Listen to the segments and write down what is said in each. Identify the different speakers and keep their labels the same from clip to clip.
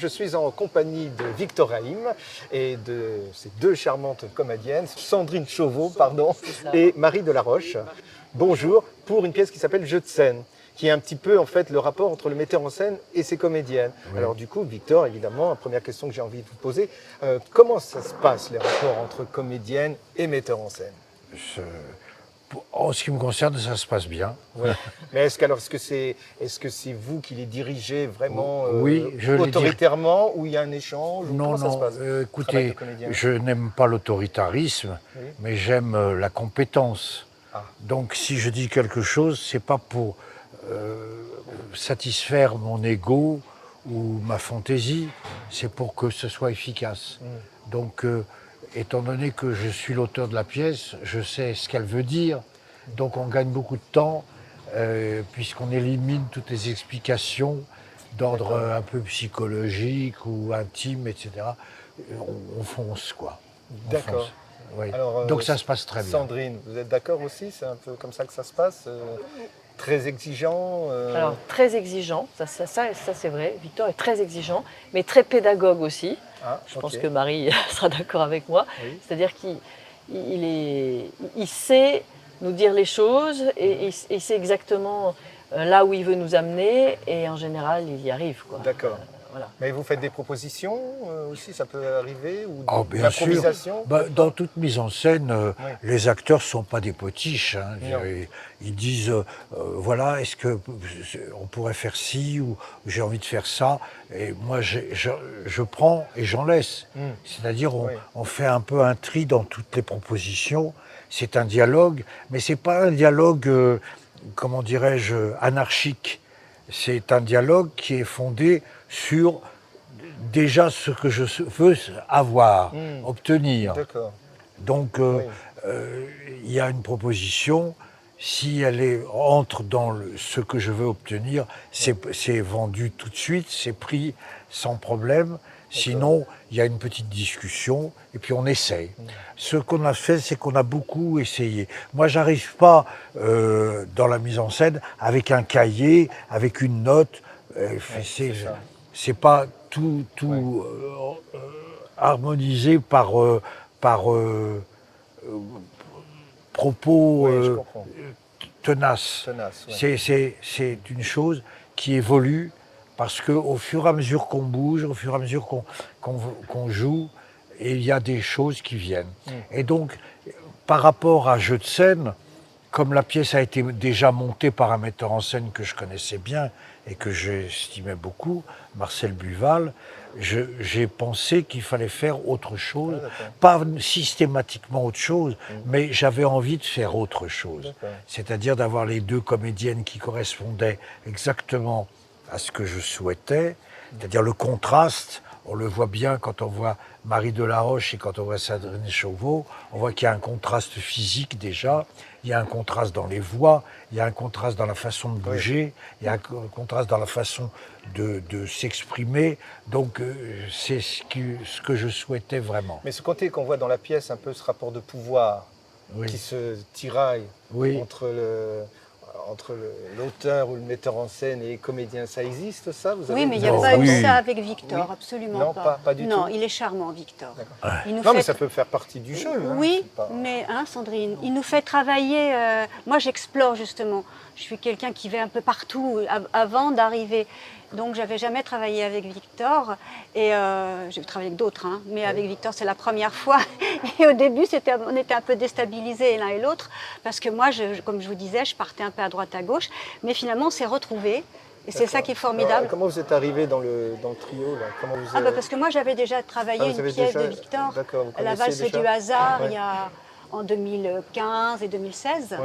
Speaker 1: je suis en compagnie de Victor Haïm et de ces deux charmantes comédiennes, Sandrine Chauveau, et Marie Delaroche. Bonjour, pour une pièce qui s'appelle Jeu de scène, qui est un petit peu en fait le rapport entre le metteur en scène et ses comédiennes. Oui. Alors du coup, Victor, évidemment, la première question que j'ai envie de vous poser, comment ça se passe les rapports entre comédienne et metteur en scène?
Speaker 2: En ce qui me concerne, ça se passe bien.
Speaker 1: Ouais. Mais est-ce que c'est vous qui les dirigez vraiment
Speaker 2: oui,
Speaker 1: autoritairement ou il y a un échange?
Speaker 2: Non,
Speaker 1: ça se passe,
Speaker 2: écoutez, je n'aime pas l'autoritarisme, oui, mais j'aime la compétence. Ah. Donc si je dis quelque chose, c'est pas pour satisfaire mon ego ou ma fantaisie, c'est pour que ce soit efficace. Donc étant donné que je suis l'auteur de la pièce, je sais ce qu'elle veut dire, donc on gagne beaucoup de temps, puisqu'on élimine toutes les explications d'ordre un peu psychologique ou intime, etc. On fonce, quoi.
Speaker 1: D'accord.
Speaker 2: Oui. Donc ça se passe très bien.
Speaker 1: Sandrine, vous êtes d'accord aussi? C'est un peu comme ça que ça se passe? Très exigeant
Speaker 3: Alors, très exigeant, ça c'est vrai. Victor est très exigeant, mais très pédagogue aussi. Ah, je pense que Marie sera d'accord avec moi. Oui. C'est-à-dire qu'il sait nous dire les choses et il sait exactement là où il veut nous amener et en général, il y arrive, quoi.
Speaker 1: D'accord. Voilà. Mais vous faites des propositions aussi, ça peut arriver, ou de
Speaker 2: bien
Speaker 1: l'improvisation?
Speaker 2: Dans toute mise en scène, oui, les acteurs ne sont pas des potiches. Hein. Ils disent, voilà, est-ce qu'on pourrait faire ci, ou j'ai envie de faire ça. Et moi, je prends et j'en laisse. C'est-à-dire, on fait un peu un tri dans toutes les propositions. C'est un dialogue, mais ce n'est pas un dialogue, comment dirais-je, anarchique. C'est un dialogue qui est fondé sur déjà ce que je veux avoir, obtenir. Donc, il y a une proposition, si elle entre dans ce que je veux obtenir, c'est vendu tout de suite, c'est pris sans problème. Sinon, il y a une petite discussion et puis on essaye. Ce qu'on a fait, c'est qu'on a beaucoup essayé. Moi, j'arrive pas dans la mise en scène avec un cahier, avec une note. C'est pas tout harmonisé par propos tenaces. Ouais. C'est une chose qui évolue. Parce qu'au fur et à mesure qu'on bouge, au fur et à mesure qu'on joue, il y a des choses qui viennent. Et donc, par rapport à Jeu de scène, comme la pièce a été déjà montée par un metteur en scène que je connaissais bien et que j'estimais beaucoup, Marcel Buval, j'ai pensé qu'il fallait faire autre chose. Pas systématiquement autre chose, mais j'avais envie de faire autre chose. C'est-à-dire d'avoir les deux comédiennes qui correspondaient exactement à ce que je souhaitais, c'est-à-dire le contraste. On le voit bien quand on voit Marie Delaroche et quand on voit Sandrine Chauveau, on voit qu'il y a un contraste physique déjà, il y a un contraste dans les voix, il y a un contraste dans la façon de bouger, il y a un contraste dans la façon de s'exprimer. Donc c'est ce que je souhaitais vraiment.
Speaker 1: Mais ce côté qu'on voit dans la pièce, un peu ce rapport de pouvoir qui se tiraille entre l'auteur ou le metteur en scène et les comédiens, ça existe ça?
Speaker 4: Oui, mais il n'y a pas eu ça avec Victor, absolument
Speaker 1: non,
Speaker 4: pas.
Speaker 1: Pas du tout.
Speaker 4: Non, il est charmant, Victor.
Speaker 1: Mais ça peut faire partie du jeu.
Speaker 4: Oui, mais Sandrine, il nous fait travailler. Moi, j'explore justement. Je suis quelqu'un qui va un peu partout avant d'arriver. Donc, j'avais jamais travaillé avec Victor. Et j'ai travaillé avec d'autres, mais avec Victor, c'est la première fois. Et au début, on était un peu déstabilisés l'un et l'autre. Parce que moi, comme je vous disais, je partais un peu à droite, à gauche. Mais finalement, on s'est retrouvés. Et c'est ça qui est formidable.
Speaker 1: Alors, comment vous êtes arrivé dans le trio là? Comment vous
Speaker 4: parce que moi, j'avais déjà travaillé une pièce de Victor, La valse du hasard, en 2015 et 2016.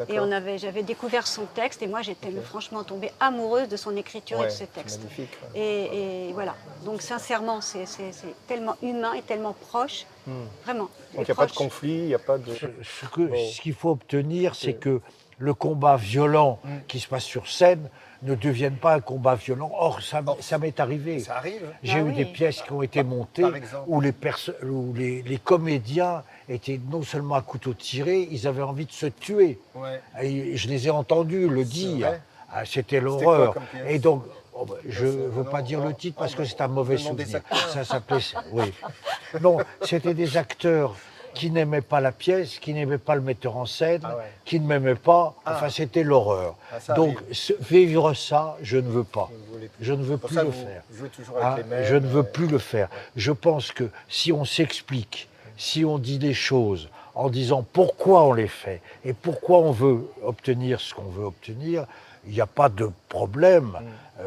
Speaker 4: Et j'avais découvert son texte et moi j'étais franchement tombée amoureuse de son écriture et de ses textes.
Speaker 1: Magnifique,
Speaker 4: et voilà. Donc sincèrement, c'est tellement humain et tellement proche, vraiment.
Speaker 1: Donc il n'y a pas de conflit, il n'y a pas de.
Speaker 2: Ce qu'il faut obtenir, c'est que le combat violent qui se passe sur scène ne devienne pas un combat violent. Or, ça m'est arrivé.
Speaker 1: Ça arrive.
Speaker 2: J'ai eu des pièces qui ont été montées où les comédiens étaient non seulement à couteau tiré, ils avaient envie de se tuer. Et je les ai entendus le dire. C'était l'horreur. Et donc, Oh, bah, je ne veux pas dire le titre parce que c'est un mauvais
Speaker 1: le nom des
Speaker 2: souvenir.
Speaker 1: acteurs.
Speaker 2: Ça s'appelait... Oui. Non, c'était des acteurs qui n'aimaient pas la pièce, qui n'aimaient pas le metteur en scène,
Speaker 1: Ah ouais.
Speaker 2: qui ne m'aimaient pas.
Speaker 1: Ah.
Speaker 2: Enfin, c'était l'horreur.
Speaker 1: Ah, ça
Speaker 2: Donc,
Speaker 1: arrive.
Speaker 2: vivre ça, je ne veux pas.
Speaker 1: Vous voulez plus.
Speaker 2: Je ne veux
Speaker 1: Pour
Speaker 2: plus
Speaker 1: ça,
Speaker 2: le
Speaker 1: vous
Speaker 2: faire.
Speaker 1: jouez toujours avec
Speaker 2: Hein,
Speaker 1: les mêmes.
Speaker 2: je ne veux plus le faire. Je pense que si on s'explique, si on dit des choses en disant pourquoi on les fait et pourquoi on veut obtenir ce qu'on veut obtenir, il n'y a pas de problème.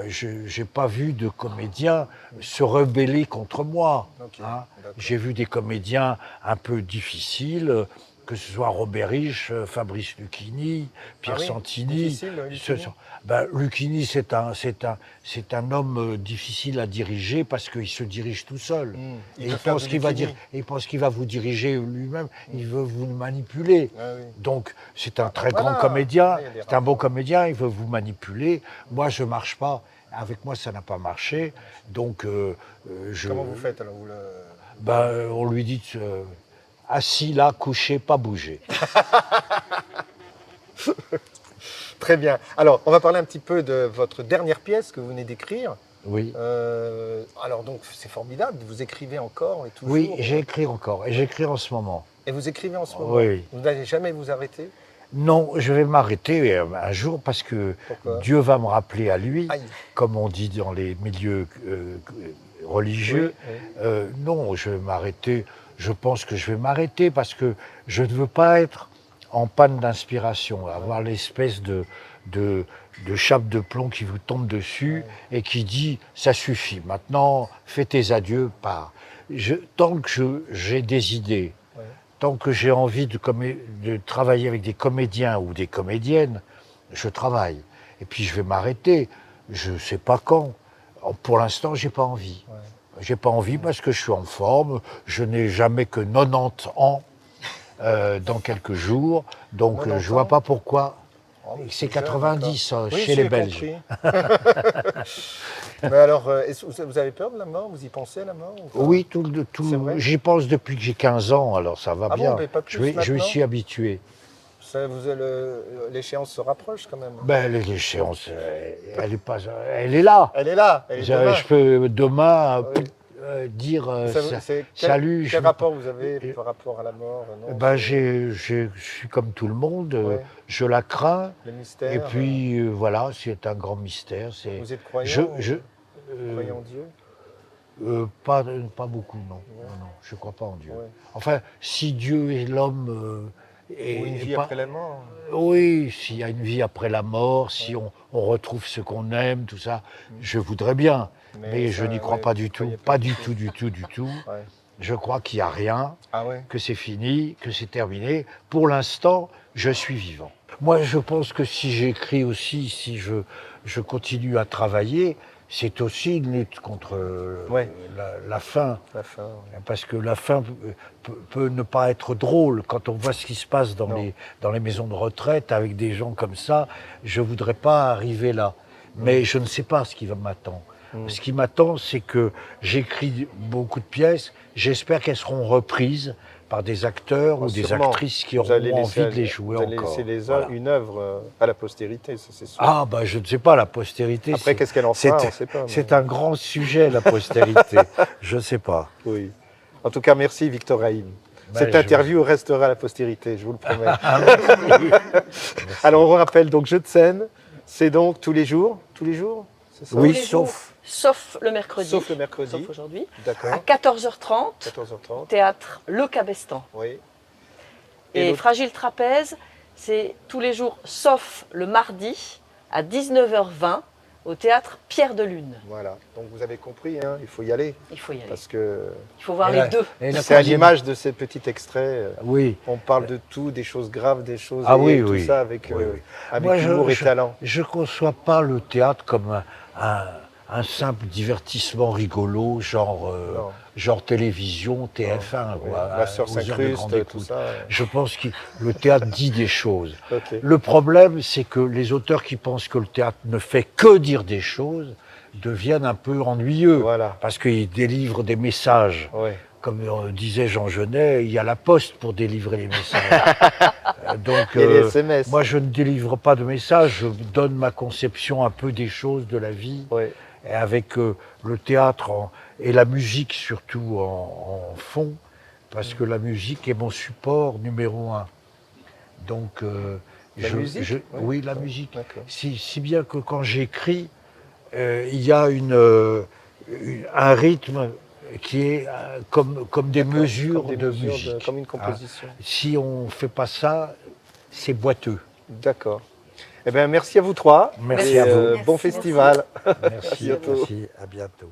Speaker 2: Je n'ai pas vu de comédiens se rebeller contre moi.
Speaker 1: Ok,
Speaker 2: Hein.
Speaker 1: d'accord.
Speaker 2: J'ai vu des comédiens un peu difficiles, que ce soit Robert Rich, Fabrice Lucchini, Pierre
Speaker 1: Ah oui,
Speaker 2: Santini.
Speaker 1: difficile, Lucchini.
Speaker 2: Lucchini, c'est un homme difficile à diriger parce qu'il se dirige tout seul.
Speaker 1: Il
Speaker 2: Et
Speaker 1: peut faire du Lucchini.
Speaker 2: il pense qu'il va vous diriger lui-même, il veut vous manipuler.
Speaker 1: Ah oui.
Speaker 2: Donc, c'est un très
Speaker 1: voilà.
Speaker 2: grand comédien,
Speaker 1: Il y a des
Speaker 2: c'est un bon comédien, il veut vous manipuler. Moi, je ne marche pas. Avec moi, ça n'a pas marché. Donc,
Speaker 1: Comment vous faites alors vous le...
Speaker 2: on lui dit assis là, couché, pas bouger.
Speaker 1: Très bien. Alors, on va parler un petit peu de votre dernière pièce que vous venez d'écrire.
Speaker 2: Oui.
Speaker 1: Alors donc, c'est formidable, vous écrivez encore et toujours.
Speaker 2: Oui, j'ai écrit encore, et j'écris en ce moment.
Speaker 1: Et vous écrivez en ce moment.
Speaker 2: Oui.
Speaker 1: Vous n'allez jamais vous arrêter.
Speaker 2: Non, je vais m'arrêter un jour parce que
Speaker 1: Pourquoi
Speaker 2: Dieu va me rappeler à lui,
Speaker 1: Aïe.
Speaker 2: comme on dit dans les milieux religieux.
Speaker 1: Oui, oui.
Speaker 2: Non, je vais m'arrêter. Je pense que je vais m'arrêter parce que je ne veux pas être en panne d'inspiration, avoir l'espèce de chape de plomb qui vous tombe dessus et qui dit « ça suffit, maintenant fais tes adieux, pars ». Tant que j'ai des idées, tant que j'ai envie de travailler avec des comédiens ou des comédiennes, je travaille. Et puis je vais m'arrêter, je ne sais pas quand. Pour l'instant, je n'ai pas envie.
Speaker 1: Ouais.
Speaker 2: J'ai pas envie parce que je suis en forme, je n'ai jamais que 90 ans dans quelques jours, donc
Speaker 1: 90
Speaker 2: je vois pas pourquoi.
Speaker 1: Oh, mais
Speaker 2: C'est
Speaker 1: jeune,
Speaker 2: 90
Speaker 1: encore. Oui,
Speaker 2: chez les
Speaker 1: j'ai
Speaker 2: Belges.
Speaker 1: compris. Mais alors, vous avez peur de la mort? Vous y pensez à la mort ou pas?
Speaker 2: Oui,
Speaker 1: C'est vrai
Speaker 2: j'y pense depuis que j'ai 15 ans, alors ça va
Speaker 1: Ah bon,
Speaker 2: bien.
Speaker 1: mais pas plus
Speaker 2: je me
Speaker 1: maintenant
Speaker 2: suis habitué.
Speaker 1: L'échéance se rapproche quand même.
Speaker 2: Ben, l'échéance, elle est là.
Speaker 1: Elle est là, elle est demain.
Speaker 2: Je peux demain
Speaker 1: Oui.
Speaker 2: dire
Speaker 1: C'est
Speaker 2: salut.
Speaker 1: Quel rapport vous avez par rapport à la mort? Non,
Speaker 2: Ben, je suis comme tout le monde,
Speaker 1: Ouais.
Speaker 2: je la crains.
Speaker 1: le mystère.
Speaker 2: Et puis voilà, c'est un grand mystère.
Speaker 1: Vous êtes croyant? Croyant en Dieu?
Speaker 2: Pas beaucoup, non. Non, je ne crois pas en Dieu.
Speaker 1: Ouais.
Speaker 2: Enfin, si Dieu est l'homme...
Speaker 1: Ou une vie après la mort?
Speaker 2: Oui, s'il y a une vie après la mort, si on retrouve ce qu'on aime, tout ça, je voudrais bien. Mais je
Speaker 1: ça,
Speaker 2: n'y crois
Speaker 1: ouais,
Speaker 2: pas
Speaker 1: vous
Speaker 2: du tout.
Speaker 1: croyez
Speaker 2: Pas du tout, du tout, du tout.
Speaker 1: Ouais.
Speaker 2: Je crois qu'il n'y a rien,
Speaker 1: Ah ouais?
Speaker 2: que c'est fini, que c'est terminé. Pour l'instant, je suis vivant. Moi, je pense que si j'écris aussi, si je continue à travailler, c'est aussi une lutte contre
Speaker 1: Ouais.
Speaker 2: la faim.
Speaker 1: La fin. Ouais.
Speaker 2: Parce que la faim peut ne pas être drôle. Quand on voit ce qui se passe dans les maisons de retraite avec des gens comme ça, je ne voudrais pas arriver là. Mais je ne sais pas ce qui va m'attendre. Ce qui m'attend, c'est que j'écris beaucoup de pièces. J'espère qu'elles seront reprises par des acteurs ou des
Speaker 1: Sûrement.
Speaker 2: actrices qui
Speaker 1: Vous allez
Speaker 2: auront
Speaker 1: laisser
Speaker 2: envie de les jouer
Speaker 1: vous allez
Speaker 2: encore.
Speaker 1: laisser
Speaker 2: Voilà.
Speaker 1: une œuvre à la postérité, ça c'est sûr.
Speaker 2: Ah, bah je ne sais pas, la postérité.
Speaker 1: Après, qu'est-ce qu'elle en fera, on ne sait pas. mais-
Speaker 2: C'est un grand sujet, la postérité. Je ne sais pas.
Speaker 1: Oui. En tout cas, merci Victor Haïm.
Speaker 2: Ben,
Speaker 1: Cette
Speaker 2: je-
Speaker 1: interview restera à la postérité, je vous le promets.
Speaker 2: Ah,
Speaker 1: Alors, on rappelle donc jeu de scène, c'est donc tous les jours, c'est ça?
Speaker 2: Oui,
Speaker 3: Tous les jours,
Speaker 2: sauf.
Speaker 3: sauf le mercredi.
Speaker 1: Sauf le mercredi.
Speaker 3: Sauf aujourd'hui. À
Speaker 1: D'accord.
Speaker 3: 14h30,
Speaker 1: 14h30.
Speaker 3: théâtre Le Cabestan.
Speaker 1: Oui.
Speaker 3: Et
Speaker 1: l'autre-
Speaker 3: Fragile Trapèze, c'est tous les jours, sauf le mardi, à 19h20, au théâtre Pierre de Lune.
Speaker 1: Voilà. Donc vous avez compris, hein, il faut y aller
Speaker 3: Il faut y aller.
Speaker 1: parce que
Speaker 3: Il faut voir
Speaker 2: Et
Speaker 3: les
Speaker 2: la-
Speaker 3: deux.
Speaker 2: et la
Speaker 1: c'est à
Speaker 2: troisième-
Speaker 1: l'image de ces petits extraits.
Speaker 2: Oui.
Speaker 1: On parle de tout, des choses graves, des choses
Speaker 2: Ah
Speaker 1: et
Speaker 2: oui,
Speaker 1: tout
Speaker 2: oui.
Speaker 1: ça avec,
Speaker 2: Oui, oui.
Speaker 1: avec
Speaker 2: Moi,
Speaker 1: humour et talent.
Speaker 2: Je ne conçois pas le théâtre comme un simple divertissement rigolo,
Speaker 1: Non.
Speaker 2: genre télévision, TF1.
Speaker 1: Oui.
Speaker 2: quoi,
Speaker 1: La sœur
Speaker 2: aux heures de
Speaker 1: s'incruste,
Speaker 2: grande
Speaker 1: tout
Speaker 2: écoute.
Speaker 1: ça.
Speaker 2: Je pense que le théâtre dit des choses.
Speaker 1: Ok.
Speaker 2: Le problème, c'est que les auteurs qui pensent que le théâtre ne fait que dire des choses deviennent un peu ennuyeux.
Speaker 1: Voilà.
Speaker 2: Parce qu'ils délivrent des messages.
Speaker 1: Ouais.
Speaker 2: Comme disait Jean Genet, il y a la poste pour délivrer les messages. Donc,
Speaker 1: Et les SMS.
Speaker 2: moi, je ne délivre pas de messages, je donne ma conception un peu des choses, de la vie.
Speaker 1: Ouais.
Speaker 2: et avec le théâtre et la musique surtout en fond, parce que la musique est mon support numéro 1. Donc,
Speaker 1: La musique
Speaker 2: oui, la musique.
Speaker 1: D'accord.
Speaker 2: Si bien que quand j'écris, il y a un rythme qui est comme des mesures
Speaker 1: Comme des
Speaker 2: de
Speaker 1: mesures
Speaker 2: musique.
Speaker 1: comme une composition.
Speaker 2: Si on ne fait pas ça, c'est boiteux.
Speaker 1: D'accord. Eh bien, merci à vous trois.
Speaker 2: Merci
Speaker 1: Et,
Speaker 2: à vous.
Speaker 1: Bon festival.
Speaker 2: Merci,
Speaker 1: bientôt.
Speaker 2: merci, à bientôt.